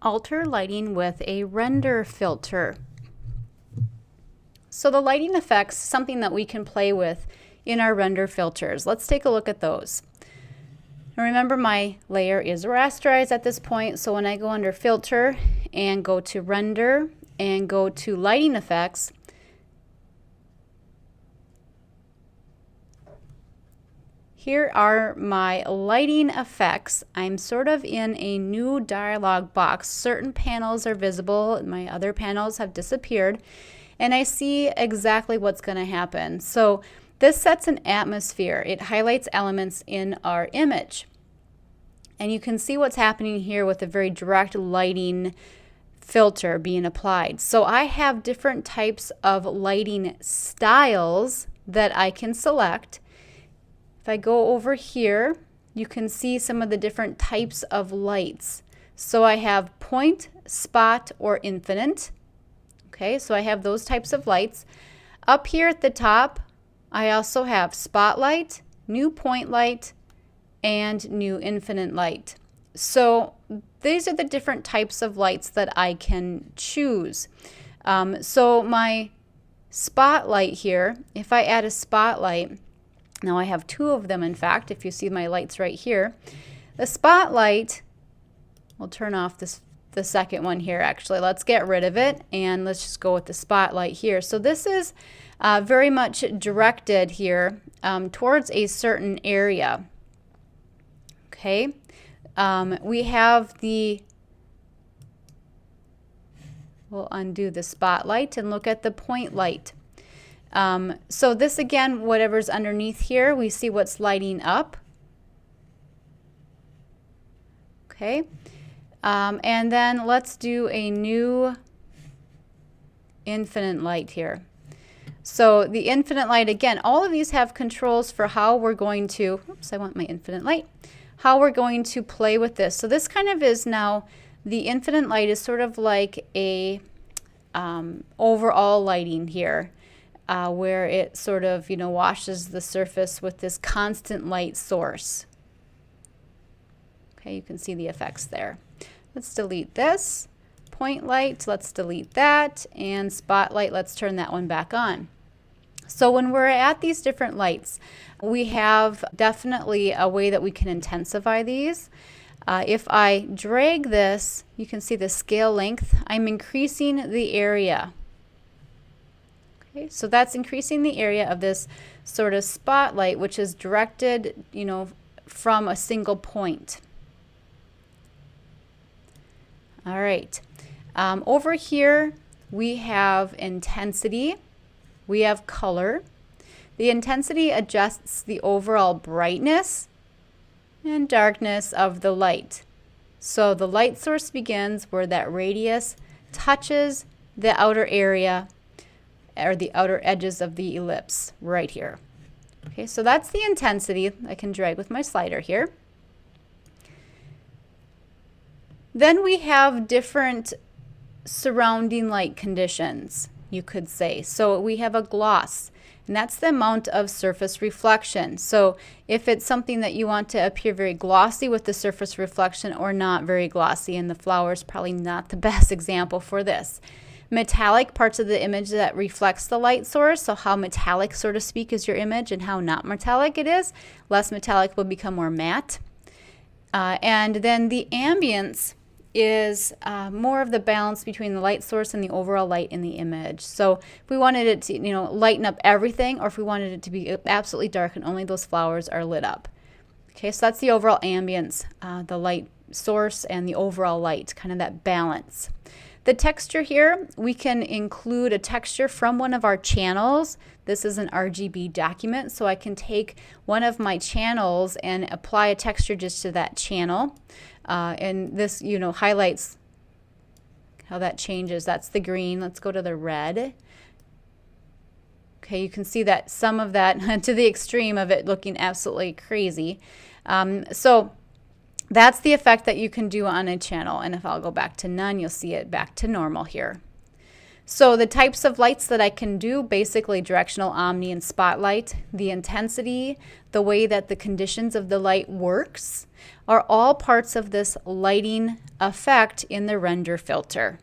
Alter lighting with a render filter. So the lighting effects, something that we can play with in our render filters. Let's take a look at those. Now remember, my layer is rasterized at this point, so when I go under filter and go to render and go to lighting effects, here are my lighting effects. I'm sort of in a new dialog box. Certain panels are visible, my other panels have disappeared, and I see exactly what's going to happen. So this sets an atmosphere. It highlights elements in our image. And you can see what's happening here with a very direct lighting filter being applied. So I have different types of lighting styles that I can select. If I go over here, you can see some of the different types of lights. So I have point, spot, or infinite. Okay, so I have those types of lights. Up here at the top, I also have spotlight, new point light, and new infinite light. So these are the different types of lights that I can choose. So my spotlight here, if I add a spotlight, now I have two of them in fact, if you see my lights right here. The spotlight, we'll turn off the second one here actually. Let's get rid of it and let's just go with the spotlight here. So this is very much directed here towards a certain area. Okay, we have we'll undo the spotlight and look at the point light. So this again, whatever's underneath here, we see what's lighting up. Okay, and then let's do a new infinite light here. So the infinite light, again, all of these have controls for how we're going to, oops, I want my infinite light, how we're going to play with this. So this kind of is now, the infinite light is sort of like a overall lighting here. Where it sort of, washes the surface with this constant light source. Okay, you can see the effects there. Let's delete this. Point light, let's delete that. And spotlight, let's turn that one back on. So when we're at these different lights, we have definitely a way that we can intensify these. If I drag this, you can see the scale length. I'm increasing the area. So that's increasing the area of this sort of spotlight, which is directed, from a single point. All right. Over here, we have intensity. We have color. The intensity adjusts the overall brightness and darkness of the light. So the light source begins where that radius touches the outer area or the outer edges of the ellipse right here. Okay, so that's the intensity. I can drag with my slider here. Then we have different surrounding light conditions, you could say. So we have a gloss, and that's the amount of surface reflection. So if it's something that you want to appear very glossy with the surface reflection or not very glossy, and the flower is probably not the best example for this. Metallic, parts of the image that reflects the light source, so how metallic, so to speak, is your image and how not metallic it is. Less metallic will become more matte. And then the ambience is more of the balance between the light source and the overall light in the image. So if we wanted it to, lighten up everything, or if we wanted it to be absolutely dark and only those flowers are lit up. Okay, so that's the overall ambience, the light source and the overall light, kind of that balance. The texture here, we can include a texture from one of our channels. This is an RGB document, so I can take one of my channels and apply a texture just to that channel. And this, highlights how that changes. That's the green. Let's go to the red. Okay, you can see that some of that to the extreme of it looking absolutely crazy. So that's the effect that you can do on a channel. And if I'll go back to none, you'll see it back to normal here. So the types of lights that I can do, basically directional, omni, and spotlight, the intensity, the way that the conditions of the light works, are all parts of this lighting effect in the render filter.